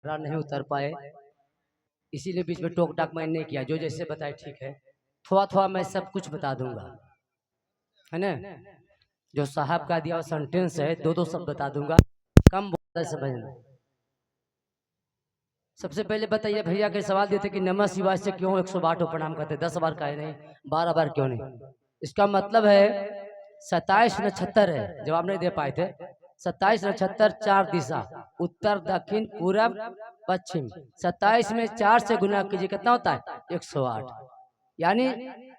खरा नहीं उतर पाए, इसीलिए बीच में टोक टाक मैंने नहीं किया। जो जैसे बताए ठीक है, थोड़ा थोड़ा मैं सब कुछ बता दूंगा, है ना। जो साहब का दिया हुआ सेंटेंस है, दो दो सब बता दूंगा, कम बोलता है समझना। सबसे पहले बताइए, भैया के सवाल देते कि नमः शिवाय से क्यों 108 प्रणाम करते, 10 बार काहे नहीं, 12 बार क्यों नहीं। इसका मतलब है 27 नक्षत्र है, जवाब नहीं दे पाए थे। 27 नक्षत्र, 4 दिशा, उत्तर दक्षिण पूरब पश्चिम। 27 में 4 से गुना कीजिए, कितना होता है 108। यानी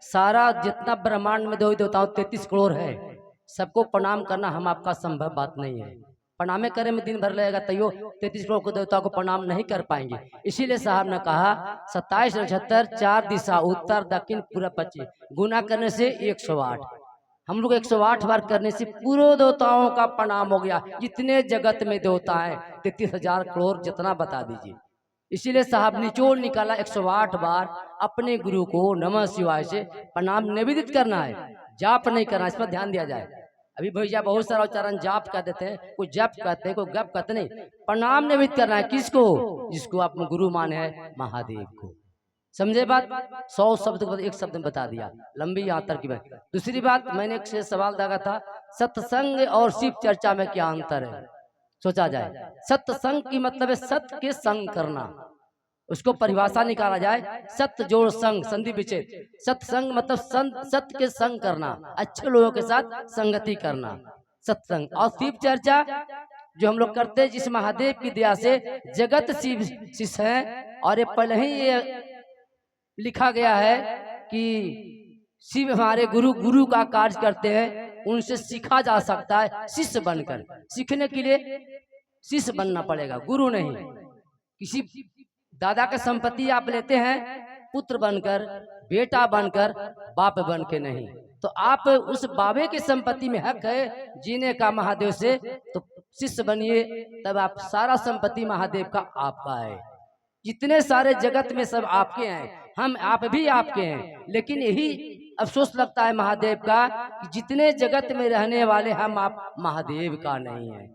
सारा जितना ब्रह्मांड में देवी देवताओं 33 करोड़ है, सबको प्रणाम करना हम आपका संभव बात नहीं है। प्रणामे करे में दिन भर लगेगा, तैयो 33 करोड़ को देवता को प्रणाम नहीं कर पाएंगे। इसीलिए साहब ने कहा 27 नक्षत्र, 4 दिशा, उत्तर दक्षिण पूरब पश्चिम, गुना करने से 108। हम लोग 108 बार करने से पूरे देवताओं का प्रणाम हो गया। जितने जगत में देवता है 33,000 करोड़ जितना बता दीजिए। इसीलिए साहब निचोड़ निकाला 108 बार अपने गुरु को नमः शिवाय से प्रणाम निवेदित करना है, जाप नहीं करना। इस पर ध्यान दिया जाए। अभी भैया बहुत सारा उच्चारण जाप कह देते हैं, कोई जप कहते हैं, कोई गप कहते नहीं। प्रणाम निवेदित करना है किसको? जिसको आप गुरु माने हैं, महादेव को। समझे बात? 100 शब्द को एक शब्द में बता दिया, लंबी यहाँ तक की बात। दूसरी बात, मैंने एक से सवाल दागा था, सत्संग और शिव चर्चा में क्या अंतर है? सोचा जाए। सत्संग की मतलब है सत्य के संग करना, उसको परिभाषा निकाला जाए, सत्य जोड़ संग, संधि विच्छेद। सत्संग मतलब सत्य के संग करना, अच्छे लोगों के साथ संगति करना, सत्संग। और शिव चर्चा जो हम लोग करते हैं, जिस महादेव की दया से जगत शिव शिष्य हैं, और ये पहले ही ये लिखा गया है कि शिव हमारे गुरु, गुरु का कार्य करते हैं, उनसे सीखा जा सकता है शिष्य बनकर। सीखने के लिए शिष्य बनना पड़ेगा, गुरु नहीं। किसी दादा का संपत्ति आप लेते हैं पुत्र बनकर, बेटा बनकर, बाप बन के नहीं। तो आप उस बाबे की संपत्ति में हक है जीने का महादेव से, तो शिष्य बनिए, तब आप सारा संपत्ति महादेव का आपका है। जितने सारे जगत में सब आपके हैं, हम आप भी आपके हैं। लेकिन यही अफसोस लगता है महादेव का कि जितने जगत में रहने वाले हम आप महादेव का नहीं है।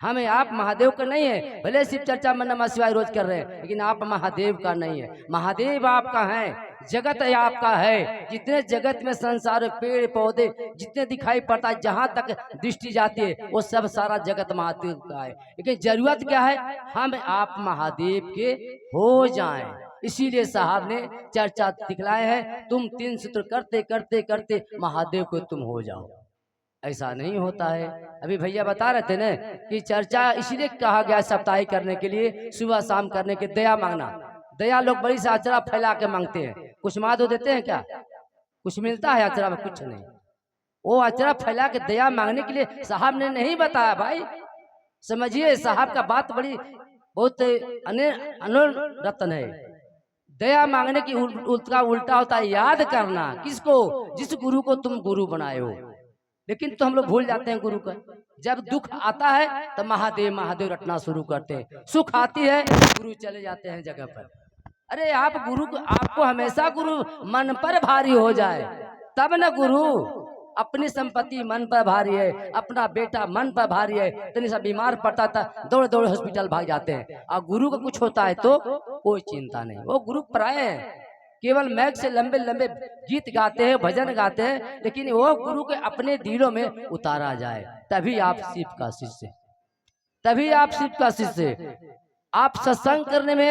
हमें आप महादेव का नहीं है। भले शिव चर्चा में नमः शिवाय रोज कर रहे हैं, लेकिन आप महादेव का नहीं है। महादेव आपका है, जगत है आपका है। जितने जगत में संसार, पेड़ पौधे जितने दिखाई पड़ता है, जहां तक दृष्टि जाती है, वो सब सारा जगत महादेव का है। लेकिन जरूरत क्या है? हम आप महादेव के हो जाएं। इसीलिए साहब ने चर्चा दिखलाए है, तुम 3 सूत्र करते करते करते महादेव को तुम हो जाओ। ऐसा नहीं होता है। अभी भैया बता रहे थे ना कि चर्चा इसलिए कहा गया साप्ताहिक करने के लिए, सुबह शाम करने के, दया मांगना। दया लोग बड़ी से अचरा फैला के मांगते हैं, कुछ माधो देते हैं क्या? कुछ मिलता है अचरा में? कुछ नहीं। वो अचरा फैला के दया मांगने के लिए साहब ने नहीं बताया भाई। समझिए, साहब का बात बड़ी बहुत अनोल रत्न है। दया मांगने की उल्टा होता है याद करना। किसको? जिस गुरु को तुम गुरु बनाए हो। लेकिन तो हम लोग भूल जाते हैं गुरु का। जब दुख आता है तो महादेव महादेव रटना शुरू करते हैं, सुख आती है गुरु चले जाते हैं जगह पर। अरे आप गुरु को, आपको हमेशा गुरु मन पर भारी हो जाए तब न गुरु। अपनी संपत्ति मन पर भारी है, अपना बेटा मन पर भारी है, इतनी सा बीमार पड़ता था दौड़ दौड़ हॉस्पिटल भाग जाते हैं। और गुरु का कुछ होता है तो कोई चिंता नहीं, वो गुरु पराये हैं। केवल मैग से लंबे लंबे गीत गाते हैं, भजन गाते हैं, लेकिन वो गुरु के अपने दिलों में उतारा जाए, तभी आप शिव का शिष्य, तभी आप शिव का शिष्य। आप सत्संग करने में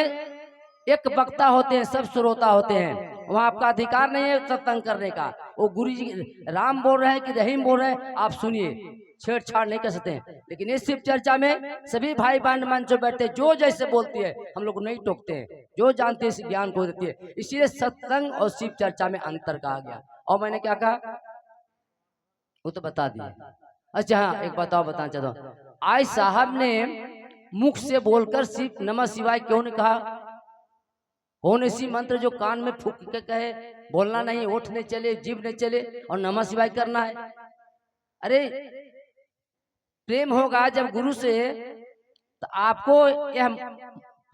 एक वक्ता होते हैं, सब श्रोता होते हैं। वहाँ आपका अधिकार नहीं है सत्संग करने का। वो गुरु जी राम बोल रहे हैं कि रहीम बोल रहे हैं, आप सुनिए, छेड़छाड़ नहीं कर सकते हैं। लेकिन इस शिव चर्चा में सभी भाई बहन मंच पर बैठते, जो जैसे बोलती है हम लोग नहीं टोकते हैं, जो जानते हैं इस ज्ञान को देती है। इसलिए सत्संग और शिव चर्चा में अंतर कहा गया। और मैंने क्या कहा वो तो बता दिया। अच्छा हाँ, एक बताना चाहता हूँ, आज साहब ने मुख से बोलकर शिव नमः शिवाय क्यों नहीं कहा? कौन ऐसी मंत्र जो कान में फूक के कहे बोलना नहीं, ओठ नहीं चले, जीभ नहीं चले और नमः शिवाय करना है? अरे प्रेम होगा जब गुरु से, तो आपको यह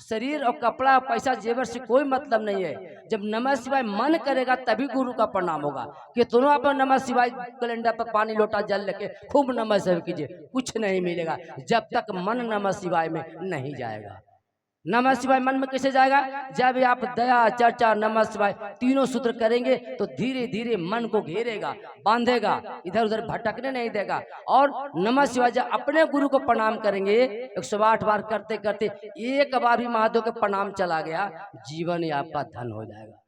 शरीर और कपड़ा पैसा जेवर से कोई मतलब नहीं है। जब नमः शिवाय मन करेगा तभी गुरु का प्रणाम होगा। कि दोनों आप नमः शिवाय कैलेंडर पर पानी लोटा जल लेके खूब नमः शिवाय कीजिए, कुछ नहीं मिलेगा जब तक मन नमः शिवाय में नहीं जाएगा। नमः शिवाय मन में कैसे जाएगा? जब आप दया चर्चा नमः शिवाय तीनों सूत्र करेंगे तो धीरे धीरे मन को घेरेगा, बांधेगा, इधर उधर भटकने नहीं देगा। और नमः शिवाय जब अपने गुरु को प्रणाम करेंगे 108 बार करते करते एक बार भी महादेव के प्रणाम चला गया, जीवन ही आपका धन हो जाएगा।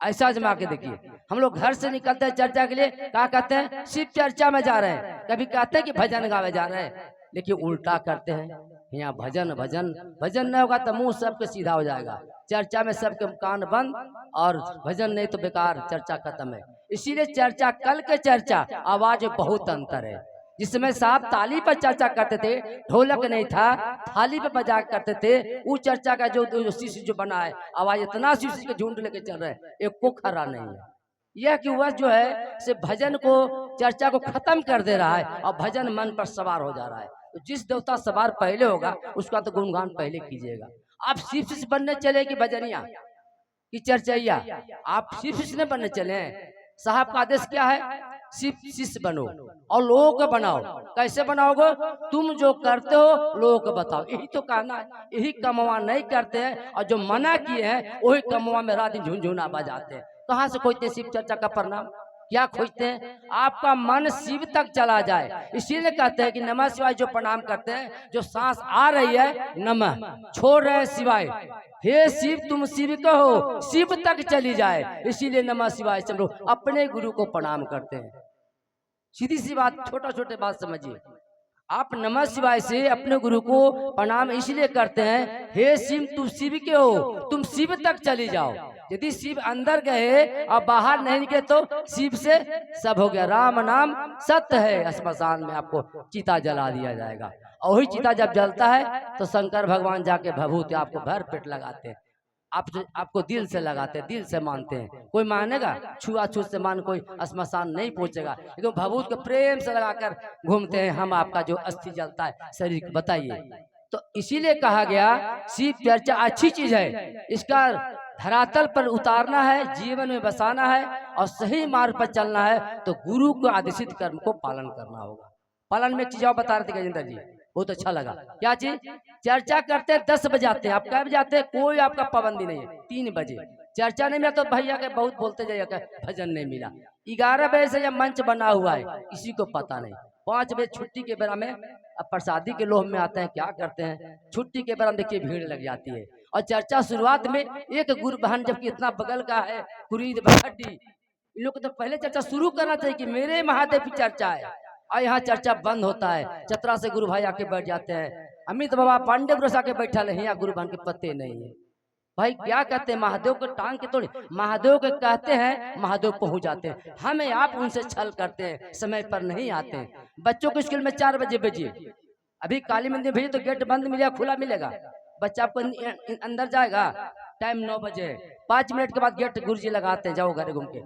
ऐसा आजमा के देखिए। हम लोग घर से निकलते हैं चर्चा के लिए, क्या कहते हैं? शिव चर्चा में जा रहे हैं, कभी कहते हैं कि भजन गावे जा रहे हैं, लेकिन उल्टा करते हैं। यहाँ भजन भजन भजन नहीं होगा तो मुंह सबके सीधा हो जाएगा। चर्चा में सबके कान बंद, और भजन नहीं तो बेकार, चर्चा खत्म है। इसीलिए चर्चा, कल के चर्चा आवाज में बहुत अंतर है। जिसमें साहब ताली पर चर्चा करते थे, ढोलक नहीं था, थाली पे बजा करते थे, वो चर्चा का जो शिष्य जो बना है, आवाज इतना शिष्य के झुंड लेके चल रहे हैं, एक को खरा नहीं है। यह कि वह जो है से भजन को, चर्चा को खत्म कर दे रहा है, और भजन मन पर सवार हो जा रहा है। तो जिस देवता सवार पहले होगा उसका तो गुणगान पहले कीजिएगा। आप शिष्य बनने चले कि भजनिया कि चर्चैया? आप शिष्य नहीं बनने चले हैं। साहब का आदेश क्या है? शिष्य बनो और लोगों को बनाओ। कैसे बनाओगे? तुम जो करते हो लोगों को बताओ, यही तो कहना है। यही कमवा नहीं करते हैं, और जो मना किए हैं वही कमवा में रात दिन झुनझुना बजाते हैं। कहाँ से खोजते शिव चर्चा का परिणाम? क्या खोजते हैं? आपका मन शिव तक चला जाए। इसीलिए कहते हैं कि नमः शिवाय जो प्रणाम करते हैं, जो सांस आ रही है नमः, छोड़ रहे हैं शिवाय, हे शिव तुम शिव कहो, शिव तक चली जाए। इसीलिए नमः शिवाय से हम लोग अपने गुरु को प्रणाम करते हैं। सीधी सी बात, छोटा छोटे बात समझिए। आप नमः शिवाय से अपने गुरु को प्रणाम इसलिए करते हैं, हे शिव तुम शिव के हो, तुम शिव तक चली जाओ। यदि शिव अंदर गए और बाहर नहीं गए तो शिव से सब हो गया। राम नाम सत्य है। श्मशान में आपको चिता जला दिया जाएगा, और वही चिता जब जलता है तो शंकर भगवान जाके भभूति आपको भर पेट लगाते हैं। आपको दिल से लगाते हैं, दिल से मानते हैं। कोई मानेगा? छुआछूत से मान कोई श्मशान नहीं पहुंचेगा, लेकिन भभूत को प्रेम से लगाकर घूमते हैं हम। आपका जो अस्थि जलता है शरीर, बताइए। तो इसीलिए कहा गया शिव चर्चा अच्छी चीज है, इसका धरातल पर उतारना है, जीवन में बसाना है, और सही मार्ग पर चलना है तो गुरु को आदेशित कर्म को पालन करना होगा। पालन में एक चीज और बता रहे थे गजेंद्र जी, बहुत अच्छा लगा। क्या चीज? चर्चा करते हैं 10 बजे आते हैं, आप कब जाते हैं? कोई आपका पाबंदी नहीं है। 3 बजे चर्चा नहीं मिला तो भैया के बहुत बोलते जाइएगा भजन नहीं मिला। 11 बजे से जब मंच बना हुआ है किसी को पता नहीं। 5 बजे छुट्टी के बेरा में अब प्रसादी के लोभ में आते हैं, क्या करते हैं, छुट्टी के बेरा में देखिए भीड़ लग जाती है। और चर्चा शुरुआत में एक गुरु बहन, जबकि इतना बगल का है कुरीद बखड्डी, इन लोग को तो पहले चर्चा शुरू करना चाहिए कि मेरे महादेव की चर्चा है, और यहाँ चर्चा बंद होता है। चतरा से गुरु भाई आके बैठ जाते हैं, अमित बाबा पांडे गुरु आके बैठा है, यहाँ गुरु बहन के पत्ते नहीं है। भाई क्या कहते हैं? महादेव को टांग के तोड़े, महादेव के कहते हैं, महादेव पहुंच जाते हैं। हमें आप उनसे छल करते हैं, समय पर नहीं आते हैं। बच्चों को स्कूल में 4 बजे भेजिए, अभी काली मंदिर भेजिए तो गेट बंद मिलेगा खुला मिलेगा? बच्चा आपको अंदर जाएगा, टाइम 9 बजे, 5 मिनट के बाद गेट गुरुजी लगाते हैं, जाओ घर घूम के।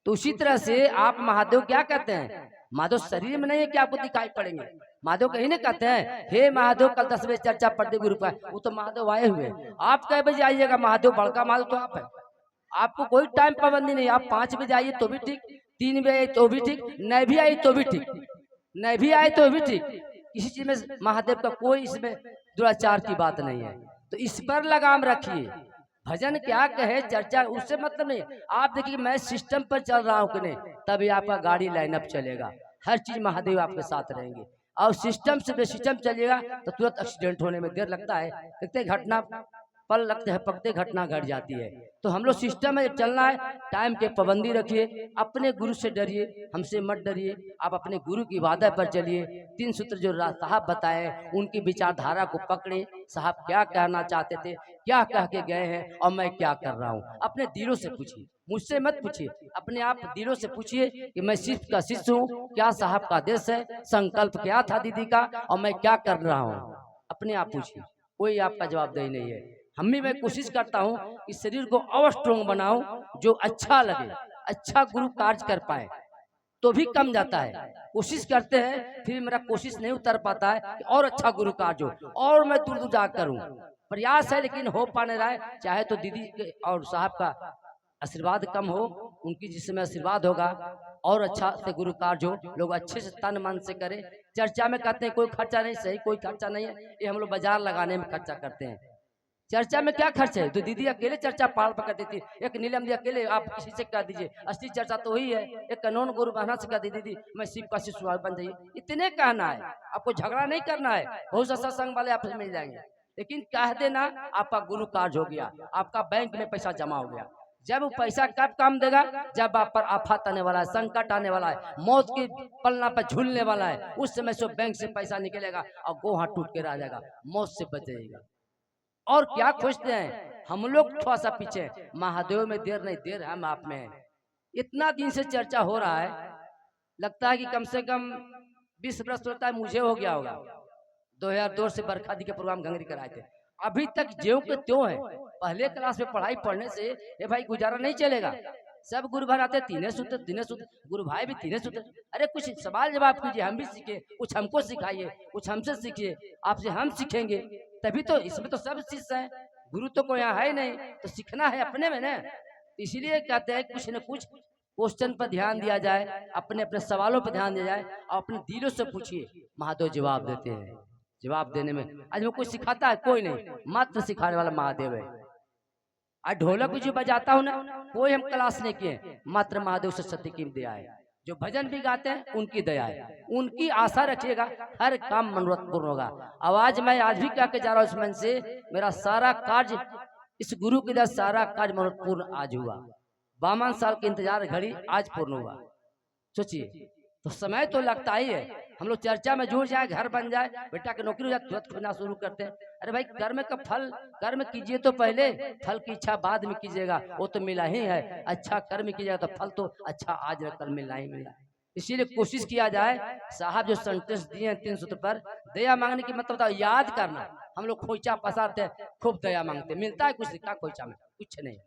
तो उसी तरह से आप महादेव क्या कहते हैं? महादेव शरीर में नहीं है कि आपको दिखाई पड़ेंगे। महादेव कहीं नहीं कहते हैं, हे महादेव कल 10 बजे चर्चा पढ़ते गुरु का, वो तो महादेव आए हुए। आप कै बजे आइएगा? महादेव बड़का महादेव तो आप है, आपको कोई टाइम पाबंदी नहीं। आप 5 बजे आइए तो भी ठीक, 3 बजे आइए तो भी ठीक, नहीं भी आइए तो भी ठीक, नहीं भी आए तो भी ठीक। किसी चीज में महादेव का कोई इसमें दुराचार की बात नहीं है। तो इस पर लगाम रखिए। भजन क्या कहे, चर्चा उससे मतलब नहीं। आप देखिए मैं सिस्टम पर चल रहा हूँ कि नहीं, तभी आपका गाड़ी लाइनअप चलेगा, हर चीज महादेव आपके साथ रहेंगे। और सिस्टम से बेसिस्टम चलिएगा तो तुरंत एक्सीडेंट होने में देर लगता है, देखते घटना पल लगते हैं, पकते घटना घट जाती है। तो हम लोग सिस्टम में चलना है, टाइम के पाबंदी रखिए, अपने गुरु से डरिए, हमसे मत डरिए। आप अपने गुरु की वादा पर चलिए। 3 सूत्र जो साहब बताए उनकी विचारधारा को पकड़े। साहब क्या कहना चाहते थे, क्या कह के गए हैं, और मैं क्या कर रहा हूँ, अपने दिलों से पूछिए, मुझसे मत पूछिए। अपने आप दिलों से पूछिए कि मैं शिव का शिष्य हूँ, क्या साहब का आदेश है, संकल्प क्या था दीदी का, और मैं क्या कर रहा हूँ। अपने आप पूछिए, कोई आपका जवाबदेही नहीं है। हम भी मैं कोशिश करता हूँ कि शरीर को और स्ट्रोंग बनाऊं, जो अच्छा लगे, अच्छा गुरु कार्य कर पाए, तो भी कम जाता है। कोशिश करते हैं, फिर मेरा कोशिश नहीं उतर पाता है कि और अच्छा गुरु कार्य हो, और मैं दूर दूर जा करूँ। प्रयास है लेकिन हो पा नहीं रहा है। चाहे तो दीदी के और साहब का आशीर्वाद कम हो, उनकी जिसमें आशीर्वाद होगा और अच्छा से गुरु कार्य हो, लोग अच्छे से तन मन से करें। चर्चा में कहते हैं कोई खर्चा नहीं, सही कोई खर्चा नहीं है, ये हम लोग बाजार लगाने में खर्चा करते हैं। चर्चा में क्या खर्च है? तो दीदी अकेले चर्चा पाल पकड़ देती, एक नीलम दी अकेले, आप किसी से कह दीजिए, असली चर्चा तो वही है। एक कानून गुरु बहना से कह दी दीदी मैं शिव का शिशु बन जाइए, इतने कहना है, आपको झगड़ा नहीं करना है। बहुत सा सत्संग वाले आपसे मिल जाएंगे, लेकिन कह देना आपका गुरु कार्य हो गया, आपका बैंक में पैसा जमा हो गया। जब वो पैसा कब काम देगा? जब आप पर आफत आने वाला है, संकट आने वाला है, मौत की पलना पर झूलने वाला है, उस समय से बैंक से पैसा निकलेगा और गो हाथ टूट के रह जाएगा, मौत से बच जाएगा। और क्या खोजते हैं हम लोग? थोड़ा सा पीछे, महादेव में देर नहीं, देर हम आप में है। इतना दिन से चर्चा हो रहा है, लगता है कि कम से कम 20 वर्ष होता है, मुझे हो गया होगा। 2002 से बरखा दी के प्रोग्राम गंगरी कराए थे, अभी तक ज्यों के त्यों है। पहले क्लास में पढ़ाई पढ़ने से ये भाई गुजारा नहीं चलेगा। सब गुरु भाई आते तीने सूत्र, गुरु भाई भी तीने सूत्र। अरे कुछ सवाल जवाब कीजिए, हम भी सीखे, कुछ हमको सिखाइए, कुछ हमसे सीखिए, आपसे हम सीखेंगे, तभी तो। इसमें तो सब शिष्य है, गुरु तो कोई यहाँ है नहीं, तो सीखना है अपने में ना। इसीलिए कहते हैं कुछ न कुछ क्वेश्चन पर ध्यान दिया जाए, अपने अपने सवालों पर ध्यान दिया जाए और अपने दिलों से पूछिए, महादेव जवाब देते हैं। जवाब देने में आज में कोई सिखाता है? कोई नहीं, मात्र सिखाने वाला महादेव है। आज ढोलक जो बजाता हूँ ना, कोई हम क्लास नहीं किए, मात्र महादेव सरस्वती की दया है। जो भजन भी गाते हैं उनकी दया है, उनकी आशा रखिएगा, हर काम मनोरथ पूर्ण होगा। आवाज मैं आज भी कह के जा रहा हूँ इस मन से, मेरा सारा कार्य इस गुरु की दया, सारा कार्य मनोरथ पूर्ण आज हुआ। 52 साल के इंतजार घड़ी आज पूर्ण हुआ। सोचिए, तो समय तो लगता ही है। हम लोग चर्चा में जुड़ जाए, घर बन जाए, बेटा की नौकरी हो जाए, तुरंत खोजना शुरू करते हैं। अरे भाई, कर्म का फल कर्म कीजिए तो पहले, फल की इच्छा बाद में कीजिएगा, वो तो मिला ही है। अच्छा कर्म कीजिएगा तो फल तो अच्छा आज न कल मिलना ही मिला। इसीलिए कोशिश किया जाए, साहब जो सेंटेंस दिए हैं 3 सूत्र पर, दया मांगने की मतलब बताओ, याद करना। हम लोग खोइचा पसारते हैं, खूब दया मांगते, मिलता है कुछ? लिखा खोइचा में कुछ नहीं।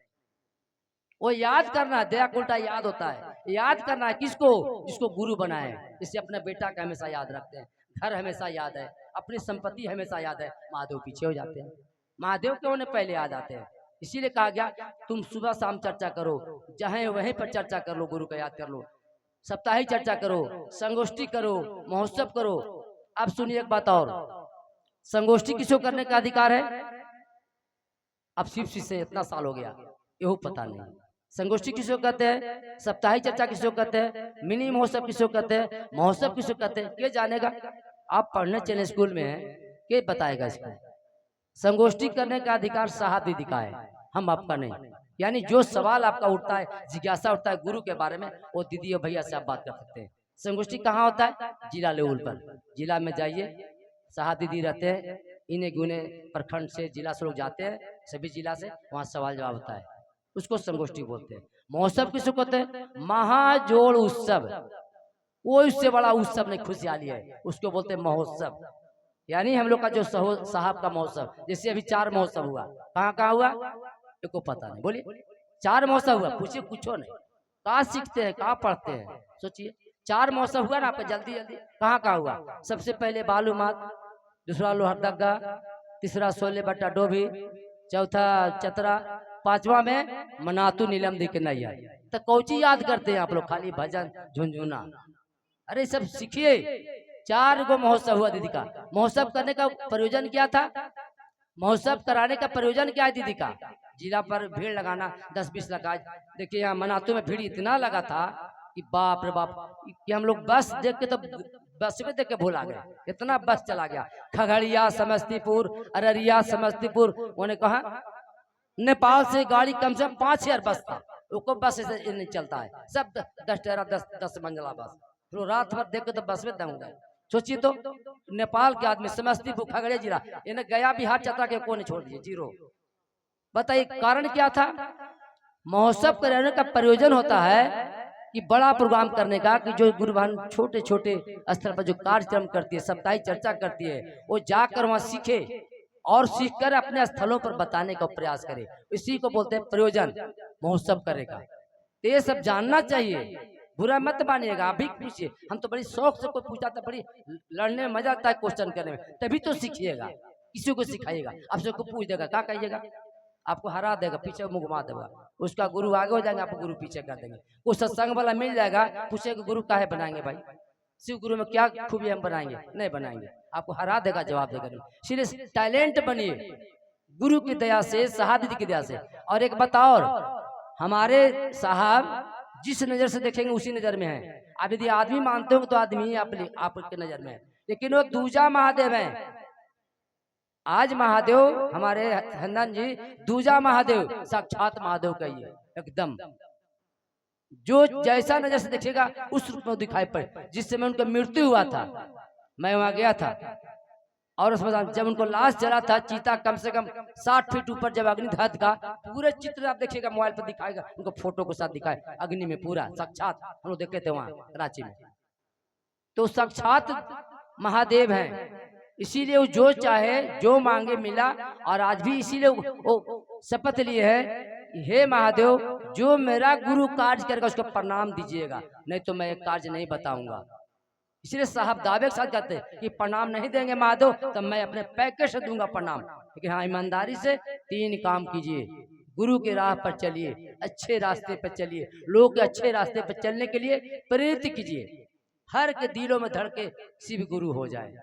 वो याद करना है, दया उल्टा याद होता है। याद करना है किसको? जिसको गुरु बनाए। इससे अपने बेटा का हमेशा याद रखते हैं, घर हमेशा याद है, अपनी संपत्ति हमेशा याद है। महादेव पीछे हो जाते हैं, महादेव क्यों ने पहले याद आते हैं। इसीलिए कहा गया तुम सुबह शाम चर्चा करो, जहाँ वहीं पर चर्चा कर लो, गुरु का याद कर लो, सप्ताही चर्चा करो, संगोष्ठी करो, महोत्सव करो। अब सुनिए एक बात और, संगोष्ठी किसको करने का अधिकार है? अब शिव से इतना साल हो गया, यही पता नहीं। संगोष्ठी किसको कहते हैं? सप्ताही चर्चा किसको कहते हैं? मिनी महोत्सव किसको कहते हैं? महोत्सव किसको कहते हैं? के जानेगा? आप पढ़ने चले स्कूल में हैं, के बताएगा इसको? संगोष्ठी करने का अधिकार साहब दीदी का है, हम आपका नहीं। यानी जो सवाल आपका उठता है, जिज्ञासा उठता है गुरु के बारे में, वो दीदी और भैया से आप बात कर सकते हैं। संगोष्ठी कहाँ होता है? जिला लेवल पर। जिला में जाइए, साहब दीदी रहते हैं, इन्हें गुने प्रखंड से जिला से लोग जाते हैं, सभी जिला से, वहाँ सवाल जवाब होता है, उसको संगोष्ठी बोलते हैं। महोत्सव किसको कहते हैं? महाजोड़ उत्सव, वो इससे बड़ा उत्सव नहीं, खुशहाली है, उसको बोलते हैं महोत्सव। यानी हम लोग का जो साहब का महोत्सव, जैसे अभी 4 महोत्सव हुआ, कहाँ कहाँ हुआ को पता नहीं, बोलिए 4 महोत्सव हुआ, पूछिए कुछ नहीं, कहाँ सीखते हैं, कहाँ पढ़ते हैं? सोचिए, 4 महोत्सव हुआ ना आपका, जल्दी जल्दी कहाँ कहाँ हुआ? सबसे पहले बालू मात, दूसरा लोहरदगा, तीसरा सोले बट्टा डोभी, चौथा चतरा, 5वां में मनातू नीलम दी के नैया। तो कौची याद करते हैं आप लोग? खाली भजन झुनझुना। अरे सब सीखिए। 4 गो महोत्सव हुआ दीदी का। महोत्सव करने का प्रयोजन क्या था? महोत्सव कराने का प्रयोजन क्या है दीदी का? जिला पर भीड़ लगाना, 10-20 लगा। देखिए यहाँ मनातू में भीड़ इतना लगा था कि बाप रे बाप, कि हम लोग बस देख के तो बस में देख के भूल आ गए, इतना बस चला गया। खगड़िया समस्तीपुर, अररिया समस्तीपुर, उन्होंने कहा नेपाल से गाड़ी कम से कम 5000 बस था, उसको बस ऐसे नहीं चलता है, सब 10 मंजिला बस। तो रात भर देख के तो बस में दम गए। सोचिए तो, नेपाल के आदमी समस्तीपुर खगड़िया जिला, इन्हें गया बिहार चतरा के को नहीं छोड़ दिए, 0। बताइए कारण क्या था? महोत्सव कराने का प्रयोजन होता है कि बड़ा प्रोग्राम करने का, कि जो गुरुवान छोटे छोटे स्तर पर जो कार्यक्रम करती है, सप्ताही चर्चा करती है, वो जाकर वहां सीखे और सीखकर अपने स्थलों पर बताने का प्रयास करे। इसी को बोलते हैं प्रयोजन महोत्सव करेगा। तो ये सब जानना चाहिए, बुरा मत मानिएगा। आप भी पूछिए, हम तो बड़ी शौक से कोई पूछता था, बड़ी लड़ने में मजा आता है क्वेश्चन करने में, तभी तो सीखिएगा, किसी को सिखाइएगा। आपसे को पूछ देगा, क्या कहिएगा, आपको हरा देगा, पीछे मुंह घुमा देगा, उसका गुरु आगे हो जाएंगे, आपको गुरु पीछे कर देंगे। कुछ सत्संग वाला मिल जाएगा, पूछेगा गुरु काहे बनाएंगे भाई, शिव गुरु में क्या खूबी हम बनाएंगे? नहीं बनाएंगे, आपको हरा देगा, जवाब देगा। इसलिए टैलेंट बनिए, गुरु की दया से, शहादत की दया से। और एक बात और, हमारे साहब जिस नजर से देखेंगे उसी नजर में है। आप यदि आदमी मानते हो तो आदमी आपके नजर में है, लेकिन वो दूजा महादेव है। आज महादेव हमारे हंदन जी दूजा महादेव, साक्षात महादेव का ये एकदम, जो जैसा नजर से देखेगा उस रूप में दिखाई पड़े। जिस समय उनका मृत्यु हुआ था, मैं वहां गया था, और उसमें जब उनको लाश जला था, चीता कम से कम 60 फीट ऊपर, जब अग्निदहत का पूरे चित्र आप देखिएगा, मोबाइल पर दिखाएगा, उनको फोटो के साथ दिखाए, अग्नि में पूरा साक्षात हम लोग देखे थे वहां रांची में। तो साक्षात महादेव हैं, इसीलिए वो जो चाहे जो मांगे मिला। और आज भी इसीलिए वो शपथ लिए है, हे महादेव जो मेरा गुरु कार्य करेगा उसको प्रणाम दीजिएगा, नहीं तो मैं एक कार्य नहीं बताऊंगा। इसलिए साहब दावे के साथ कहते हैं कि प्रणाम नहीं देंगे महादेव तो मैं अपने पैकेट से दूंगा प्रणाम। लेकिन हाँ, ईमानदारी से 3 काम कीजिए, गुरु के राह पर चलिए, अच्छे रास्ते पर चलिए, लोगों के अच्छे रास्ते पर चलने के लिए प्रेरित कीजिए। हर के दिलों में धड़के शिव गुरु हो जाए,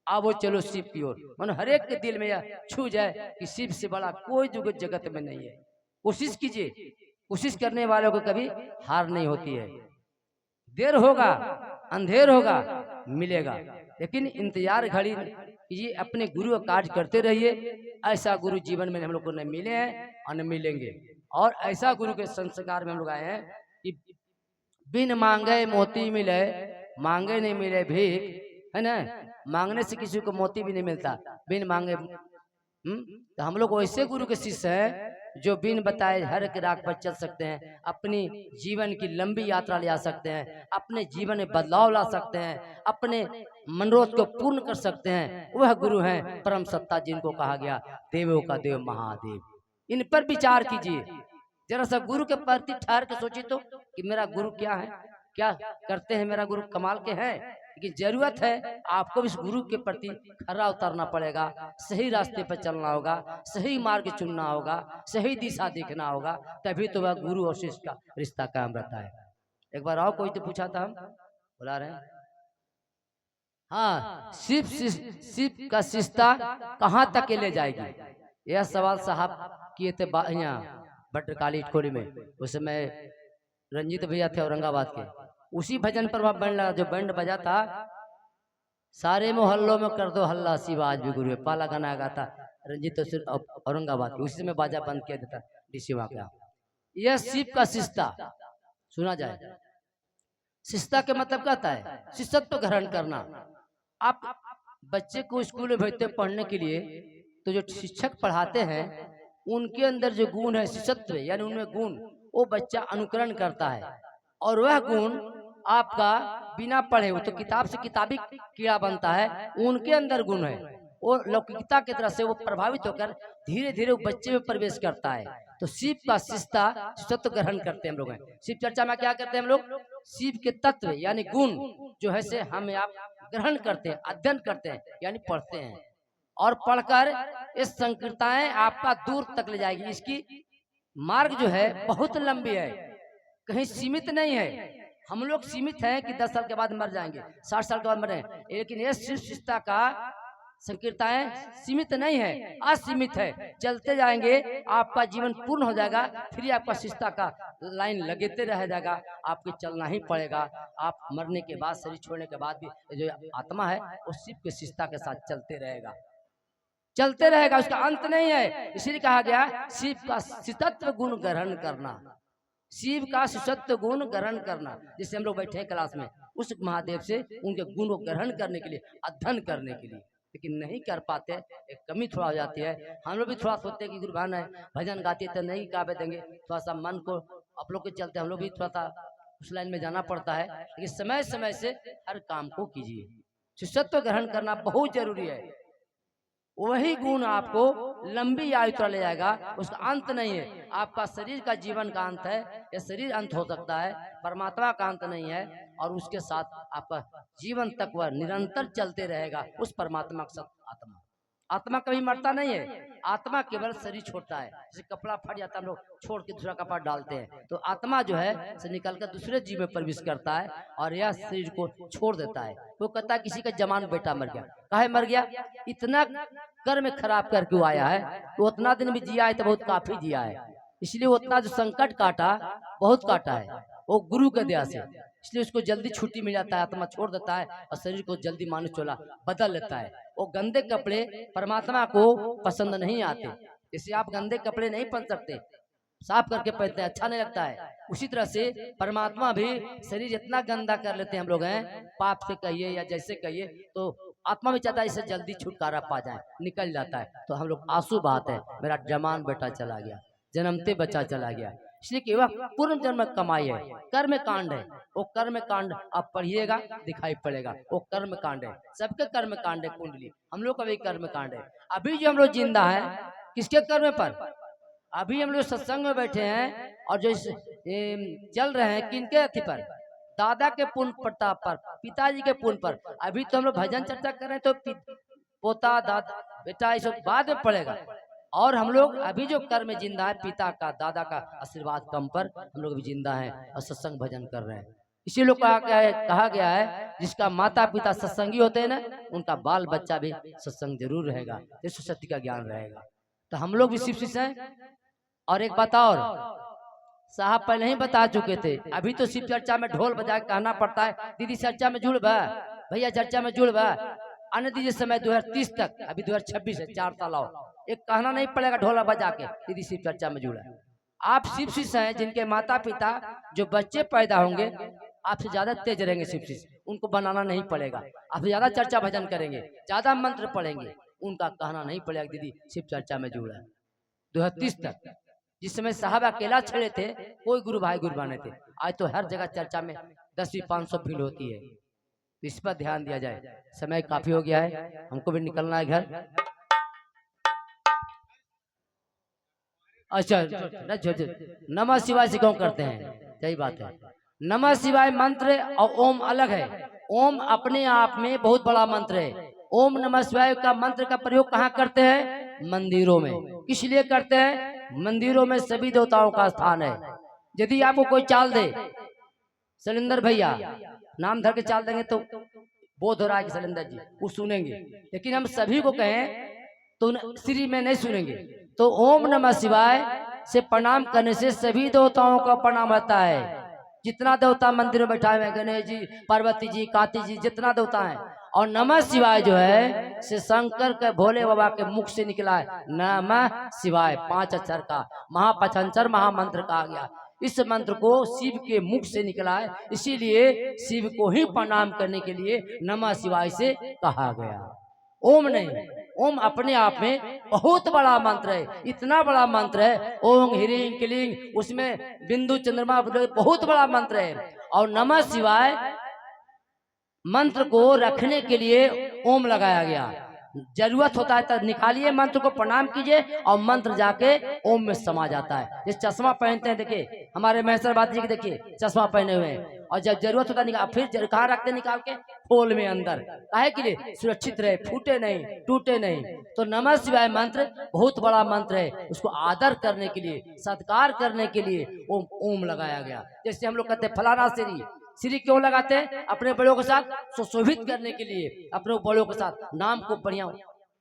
आवो चलो शिव की ओर, मानो हर एक के दिल में यह छू जाए कि शिव से बड़ा कोई जगत में नहीं है। कोशिश कीजिए, कोशिश करने वालों को कभी हार नहीं होती है। देर होगा, अंधेर होगा, मिलेगा, लेकिन इंतजार घड़ी कीजिए, अपने गुरु का कार्य करते रहिए। ऐसा गुरु जीवन में हम लोग को न मिले हैं और न मिलेंगे। और ऐसा गुरु के संस्कार में हम लोग आए हैं कि बिन मांगे मोती मिले, मांगे नहीं मिले भीख, है ना। मांगने से किसी को मोती भी नहीं मिलता, बिन मांगे। तो हम लोग वैसे गुरु के शिष्य हैं जो बिन बताए हर एक राह पर चल सकते हैं, अपनी जीवन की लंबी यात्रा ले आ सकते हैं, अपने जीवन में बदलाव ला सकते हैं, अपने मनोरथ को पूर्ण कर सकते हैं। वह गुरु हैं परम सत्ता, जिनको कहा गया देवों का देव महादेव। इन पर विचार कीजिए, जरा सा गुरु के प्रति ठहर के सोचिए तो कि मेरा गुरु क्या है, क्या करते हैं, मेरा गुरु कमाल के हैं। लेकिन जरूरत है आपको इस गुरु के प्रति खरा उतरना पड़ेगा, सही रास्ते पर चलना होगा, सही मार्ग चुनना होगा, सही दिशा देखना होगा, तभी तो वह गुरु और शिष्य का रिश्ता कायम रहता है। एक बार और कोई तो पूछा था, हम बुला रहे हैं। हाँ, शिव का शिष्टा कहाँ तक ले जाएगी, यह सवाल साहब किए थे यहाँ भट्टरकाली टोली में। उस समय रंजीत भैया थे औरंगाबाद के, उसी भजन पर वह बैंड लगा, जो बैंड बजा था, सारे मोहल्लों में कर दो हल्ला शिव आज भी गुरु है, पाला गाना गाता रंजीत औरंगाबाद के, उसी में बाजा बंद किया देता डीसी वहां का। यह शिव का शिष्टा सुना जाए। शिष्टा के मतलब कहता है शिष्यत्व ग्रहण करना। आप बच्चे को स्कूल में भेजते पढ़ने के लिए, तो जो शिक्षक पढ़ाते हैं उनके अंदर जो गुण है शिष्यत्व, यानी उनमें गुण, वो बच्चा अनुकरण करता है। और वह गुण आपका बिना पढ़े, वो तो किताब से किताबी कीड़ा बनता है, उनके अंदर गुण है, वो लौकिकता की तरह से वो प्रभावित होकर धीरे धीरे वो बच्चे में प्रवेश करता है। तो शिव का शिष्टा शिष्यत्व ग्रहण करते हैं हम लोग। शिव चर्चा में क्या करते हैं हम लोग, शिव के तत्व यानी गुण जो है से हम आप ग्रहण करते हैं, अध्ययन करते हैं, यानी पढ़ते हैं। और पढ़कर ये संकीर्ताएं आपका दूर तक ले जाएगी। इसकी मार्ग जो है बहुत लंबी है, कहीं सीमित नहीं है। हम लोग सीमित हैं कि 10 साल के बाद मर जाएंगे, 60 साल के बाद मरे, लेकिन ये शिव शिष्टा का संकीर्ताएं सीमित नहीं है, असीमित है। चलते जाएंगे, आपका जीवन पूर्ण हो जाएगा, फिर आपका शिष्टा का लाइन लगते रह जाएगा, आपको चलना ही पड़ेगा। आप मरने के बाद, शरीर छोड़ने के बाद भी जो आत्मा है वो शिव के शिष्टा के साथ चलते रहेगा, चलते रहेगा, उसका अंत नहीं है। इसीलिए कहा गया शिव का शिष्यत्व गुण ग्रहण करना, शिव का शिष्यत्व गुण ग्रहण करना। जिससे हम लोग बैठे हैं क्लास में, उस महादेव से उनके गुण को ग्रहण करने के लिए, अध्ययन करने के लिए, लेकिन नहीं कर पाते, एक कमी थोड़ा हो जाती है। हम लोग भी थोड़ा सोचते हैं कि गुरु भान है, भजन गाते तो नहीं गा देंगे, थोड़ा सा मन को आप लोग के चलते हम लोग भी थोड़ा सा उस लाइन में जाना पड़ता है। लेकिन समय समय से हर काम को कीजिए, शिष्यत्व ग्रहण करना बहुत जरूरी है। वही गुण आपको लंबी आयु तक ले जाएगा, उसका अंत नहीं है। आपका शरीर का जीवन का अंत है, यह शरीर अंत हो सकता है, परमात्मा का अंत नहीं है। और उसके साथ आपका जीवन तक वह निरंतर चलते रहेगा, उस परमात्मा के साथ आत्मा। आत्मा कभी मरता नहीं है, आत्मा केवल शरीर छोड़ता है। जैसे कपड़ा फट जाता है, हम लोग छोड़ के दूसरा कपड़ा डालते हैं, तो आत्मा जो है से निकल कर दूसरे जीव में प्रवेश करता है और यह शरीर को छोड़ देता है। वो कहता है किसी का जवान बेटा मर गया, काहे मर गया? इतना कर्म खराब करके वो आया है, तो उतना दिन भी जिया है तो बहुत काफी जिया है, इसलिए उतना जो संकट काटा बहुत काटा है वो गुरु के दया से, इसलिए उसको जल्दी छुट्टी मिल जाता है, आत्मा छोड़ देता है और शरीर को जल्दी मानुष चोला बदल लेता है। वो गंदे कपड़े परमात्मा को पसंद नहीं आते, जैसे आप गंदे कपड़े नहीं पहन सकते, साफ करके पहनते हैं, अच्छा नहीं लगता है। उसी तरह से परमात्मा भी शरीर इतना गंदा कर लेते हैं हम लोग हैं, पाप से कहिए या जैसे कहिए, तो आत्मा भी चाहता है इससे जल्दी छुटकारा पा जाए, निकल जाता है। तो हम लोग आंसू बहाते हैं, मेरा जवान बेटा चला गया, जन्मते बच्चा चला गया, इसलिए कि वह पूर्ण जन्म कमाई है, कर्म कांड है। वो कर्म कांड आप पढ़िएगा दिखाई पड़ेगा, वो कर्म कांड है, सबके कर्म कांड है कुंडली, हम लोग का भी कर्म कांड है। अभी जो हम लोग जिंदा है किसके कर्म पर? अभी हम लोग सत्संग में बैठे हैं और जो चल रहे हैं किनके अथी पर? दादा के पुण्य प्रताप पर, पिताजी के पुण्य पर। अभी तो हम लोग भजन चर्चा कर रहे हैं, तो पोता दादा बेटा ये सब बाद में पड़ेगा, और हम लोग अभी जो कर्म में जिंदा है पिता का दादा का आशीर्वाद कम पर हम लोग भी जिंदा हैं और सत्संग भजन कर रहे हैं। इसी लोग कहा गया है जिसका माता पिता सत्संगी होते हैं ना, उनका बाल बच्चा भी सत्संग जरूर रहेगा, विश्व सत्य का ज्ञान रहेगा। तो हम लोग भी शिव शिष्य हैं। और एक बात और, साहब पहले ही बता चुके थे, अभी तो शिव चर्चा में ढोल बजा के कहना पड़ता है, दीदी चर्चा में जुड़ बा, भैया चर्चा में जुड़ बा, आने दीजिए समय 2030 तक, अभी 2026 है, 4 साल और, एक कहना नहीं पड़ेगा ढोला बजा के दीदी शिव चर्चा में जुड़ा। आप शिव शिष्य हैं जिनके माता पिता जो बच्चे पैदा होंगे आपसे ज्यादा तेज रहेंगे शिव शिष्य, उनको बनाना नहीं पड़ेगा, आप ज्यादा चर्चा भजन करेंगे, ज्यादा मंत्र पढ़ेंगे, उनका कहना नहीं पड़ेगा दीदी शिव चर्चा में जुड़ा। 2030 तक जिस समय साहब अकेला छड़े थे, कोई गुरु भाई गुरु बने थे, आज तो हर जगह चर्चा में 10-500 भीड़ होती है। इस पर ध्यान दिया जाए। समय काफी हो गया है, हमको भी निकलना है घर। अच्छा नमः शिवाय से क्यों करते हैं, सही बात है। नमः शिवाय मंत्र और ओम अलग है, ओम अपने आप में बहुत बड़ा मंत्र है। ओम नमः शिवाय का मंत्र का प्रयोग कहाँ करते हैं? मंदिरों में। किस लिए करते हैं? मंदिरों में सभी देवताओं का स्थान है। यदि आपको कोई चाल दे, शैलेंद्र भैया नाम धर के चाल देंगे तो बोध हो रहा है कि शैलेंद्र जी वो सुनेंगे, लेकिन हम सभी को कहें तो श्री में नहीं सुनेंगे। तो ओम नमः शिवाय से प्रणाम करने से सभी देवताओं का प्रणाम होता है। जितना देवता मंदिर में बैठा हुए, गणेश जी, पार्वती जी, कार्तिक जी, जितना देवता है। और नमः शिवाय जो है से शंकर के भोले बाबा के मुख से निकला है। नमः शिवाय 5 अक्षर का महापंचाक्षर महामंत्र कहा गया। इस मंत्र को शिव के मुख से निकला है, इसीलिए शिव को ही प्रणाम करने के लिए नमः शिवाय से कहा गया, ओम नहीं। ओम अपने आप में बहुत बड़ा मंत्र है, इतना बड़ा मंत्र है, ओम ह्रीं क्लीं, उसमें बिंदु चंद्रमा बहुत बड़ा मंत्र है। और नमः शिवाय मंत्र को रखने के लिए ओम लगाया गया। जरूरत होता है तो निकालिए मंत्र को, प्रणाम कीजिए और मंत्र जाके ओम में समा जाता है। ये चश्मा पहनते हैं, देखिए हमारे महेश्वर बात जी के देखिए चश्मा पहने हुए हैं, और जब जरूरत होता है निकाल, फिर कहाँ रखते निकाल के? खोल में अंदर, काहे के लिए? सुरक्षित रहे, फूटे नहीं, टूटे नहीं। तो नमः शिवाय मंत्र बहुत बड़ा मंत्र है, उसको आदर करने के लिए, सत्कार करने के लिए ओम लगाया गया। जैसे हम लोग कहते हैं फलाना श्री क्यों लगाते हैं? अपने बड़ों के साथ सुशोभित करने के लिए, अपने बड़ों के साथ नाम को बढ़िया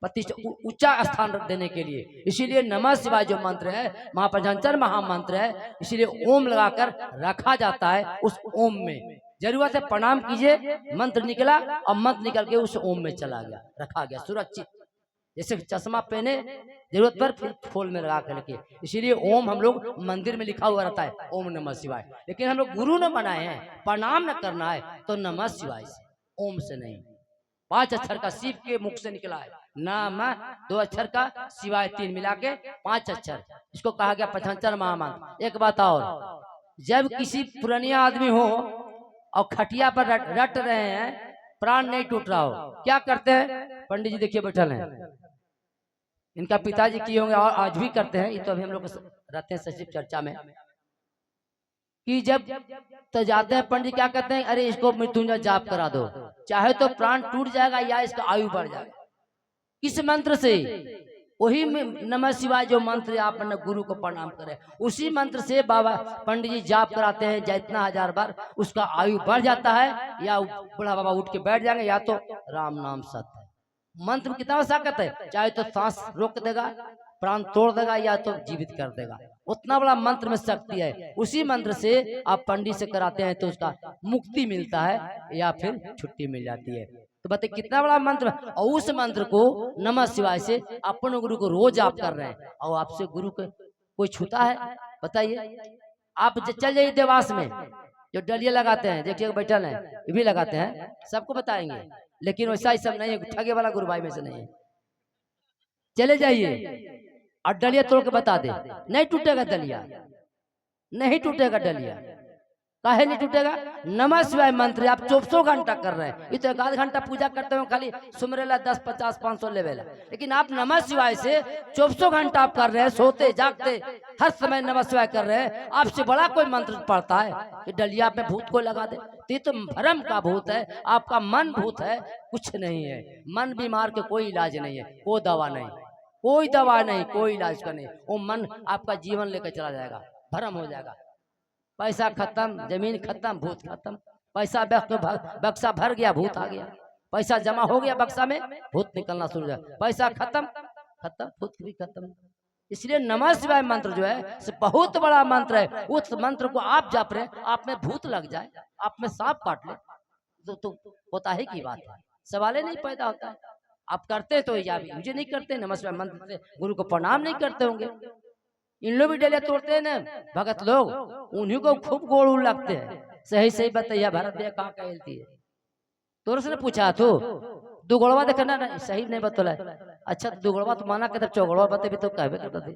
प्रतिष्ठा ऊंचा स्थान देने के लिए। इसीलिए नमः शिवाय जो मंत्र है महापंचाक्षर महामंत्र है, इसीलिए ओम लगाकर रखा जाता है। उस ओम में जरूरत है प्रणाम कीजिए, मंत्र निकला और मंत्र निकल के उस ओम में चला गया, रखा गया सुरक्षित। जैसे चश्मा पहने जरूरत पर फिर खोल में लगा कर रखिए, इसीलिए ओम हम लोग मंदिर में लिखा हुआ रहता है ओम नमः शिवाय। लेकिन हम लोग गुरु न बनाए हैं, प्रणाम न करना है तो नमः शिवाय से, ओम से नहीं। 5 अक्षर का शिव के मुख से निकला है, नमः 2 अक्षर का, शिवाय 3 मिला के 5 अक्षर, इसको कहा गया पंचाक्षर महामंत्र। एक बात और, जब किसी पुरानिया आदमी हो और खटिया पर रट रहे हैं, प्राण नहीं टूट रहा हो, क्या करते हैं? पंडित जी देखिए बैठल हैं, इनका पिताजी किए होंगे और आज भी करते हैं, ये तो अभी हम लोग रहते हैं सचिव चर्चा में, कि जब तो जाते हैं पंडित क्या कहते हैं? अरे इसको मृत्युंजय जाप करा दो, चाहे तो प्राण टूट जाएगा या इसका आयु बढ़ जाएगा। किस मंत्र से? वही नमः शिवाय जो मंत्र आपने गुरु को प्रणाम करे, उसी मंत्र से बाबा पंडित जी जाप कराते हैं जितना 1000 बार, उसका आयु बढ़ जाता है। या बूढ़ा बाबा उठ के बैठ जाएंगे, या तो राम नाम सत्य है। मंत्र में कितना ताकत है, चाहे तो सांस रोक देगा, प्राण तोड़ देगा, या तो जीवित कर देगा। उतना बड़ा मंत्र में शक्ति है। उसी मंत्र से आप पंडित से कराते हैं तो उसका मुक्ति मिलता है या फिर छुट्टी मिल जाती है। तो बताइए कितना बड़ा मंत्र। और उस मंत्र को नमः शिवाय से अपने गुरु को रोज आप कर रहे हैं, और आपसे गुरु को कोई छूता है? बताइए। आप चल जाइए देवास में, जो डलिया लगाते हैं, देखिए बैठल है, ये भी लगाते हैं, सबको बताएंगे। लेकिन वैसा ही सब नहीं है, ठगे वाला गुरु भाई में से नहीं है। चले जाइए और डलिया तोड़ के बता दे, नहीं टूटेगा डलिया, नहीं टूटेगा डलिया। काहे नहीं टूटेगा? नमः शिवाय मंत्र आप 24 घंटा कर रहे हैं। ये तो 1 घंटा पूजा करते हो, खाली सुमरेला 10, 50, 500 लेवेला, लेकिन आप नमः शिवाय से 24 घंटा आप कर रहे हैं, सोते जागते हर समय नमः शिवाय कर रहे हैं। आपसे बड़ा कोई मंत्र पढ़ता है कि डलिया पे भूत को लगा दे? ये तो भ्रम का भूत है, आपका मन भूत है, कुछ नहीं है। मन बीमार के कोई इलाज नहीं है, कोई दवा नहीं, कोई दवा नहीं, कोई इलाज का नहीं। वो मन आपका जीवन लेकर चला जाएगा, भ्रम हो जाएगा। पैसा खत्म, जमीन खत्म, भूत खत्म। पैसा बक्सा भर गया, भूत आ गया। पैसा जमा हो गया बक्सा में, भूत निकलना शुरू हो गया। पैसा खत्म, खत्म, भूत भी खत्म। इसलिए नमः शिवाय मंत्र जो है बहुत बड़ा मंत्र है। उस मंत्र को आप जाप रहे, आप में भूत लग जाए, आप में सांप काट ले, तो होता है की बात है, सवाल नहीं पैदा होता है। आप करते तो या भी मुझे नहीं करते नमः शिवाय मंत्र से, गुरु को प्रणाम नहीं करते होंगे। इन लोग भी डलिया तोड़ते हैं ना भगत लोग, उन्हीं को खूब गोड़ लगते हैं। सही सही बताइए, भारत भैया कहाँ कहती है? तोर से पूछा तो दुगड़वा देखना ना, सही नहीं बतला। अच्छा दुगड़वा तो माना कहते, चौगड़वा बते भी तो कहबे करता थे।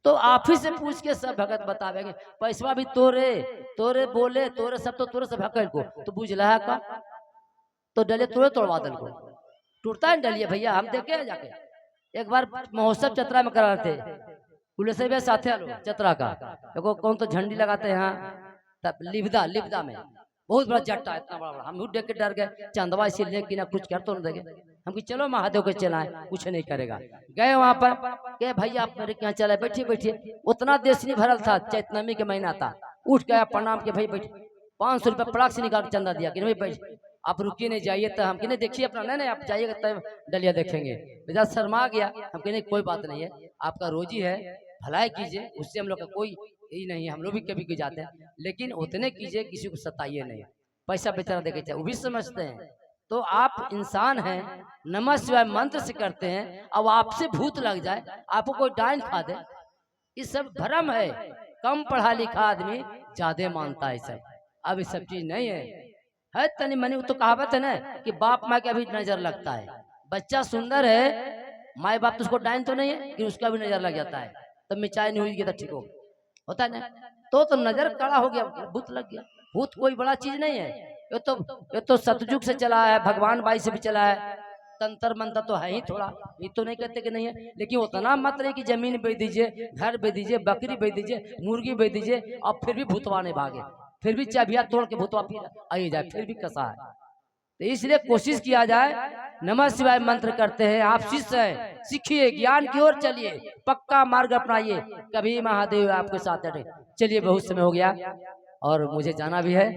तो आप ही से पूछ के सब भगत बतावेंगे। पैसवा भी तोरे तोरे बोले, तोरे सब तो तोरे से भकल को तो बुझला का, तो डलिया तोड़े तोड़वा दल को टूटता है डलिया भैया। हम देखे जाके एक बार महोत्सव चतरा में करा रहे थे, पुलिस साथे चतरा का देखो कौन तो झंडी लगाते हैं यहाँ, तब लिबदा में बहुत बड़ा जट्टा, इतना बड़ा। हम देख के डर गए, चंदवा इसे लेके ना कुछ कर तो नहीं देंगे। हम कि चलो महादेव के चलाएं, कुछ नहीं करेगा। गए वहां पर, कहे भैया आप मेरे यहाँ चलाए, बैठिए बैठिए। उतना देश नहीं भरल था, चैतनवी के महीना था। उठ गया प्रणाम के, भाई बैठे, 500 रुपये पड़ाक से निकाल चंदा दिया कि भाई बैठ, आप रुकिए नहीं जाइए। तो हम कि देखिए अपना, नहीं आप जाइएगा तब डलिया देखेंगे। बेजा शर्मा गया। हम कहे कोई बात नहीं है, आपका रोजी है, भलाई कीजिए, उससे हम लोग का कोई यही नहीं है। हम लोग भी कभी कभी जाते हैं, लेकिन उतने कीजिए, किसी को सताइए नहीं। पैसा बेचारा देखे चाहिए, वो भी समझते हैं। तो आप इंसान हैं, नमः शिवाय मंत्र से करते हैं, अब आपसे भूत लग जाए, आपको कोई डाइन खा दे, ये सब भ्रम है। कम पढ़ा लिखा आदमी ज्यादा मानता है सब। अब ये सब चीज नहीं है तनी मनी। तो कहावत है ना कि बाप माँ का भी नजर लगता है। बच्चा सुंदर है, माए बाप तो उसको डाइन तो नहीं है कि उसका भी नजर लग जाता है, तब मिचाई नहीं हुई तो ठीक होता है ना। तो नजर कड़ा हो गया, भूत लग गया। भूत कोई बड़ा चीज नहीं है, ये तो सतयुग से चला है, भगवान बाई से भी चला है। तंत्र मंत्र तो है ही थोड़ा, ये तो नहीं कहते कि नहीं है, लेकिन उतना मत नहीं कि जमीन बेच दीजिए, घर बेच दीजिए, बकरी बेच दीजिए, मुर्गी बेच दीजिए, और फिर भी भूतवा नहीं भागे, फिर भी चाबिया तोड़ के भूतवा फिर आई जाए, फिर भी कसा है। तो इसलिए कोशिश किया जाए, नमः शिवाय मंत्र करते हैं, आप शिष्य हैं, सीखिए, ज्ञान की ओर चलिए, पक्का मार्ग अपनाइए, कभी महादेव आपके साथ चलिए। बहुत समय हो गया और मुझे जाना भी है।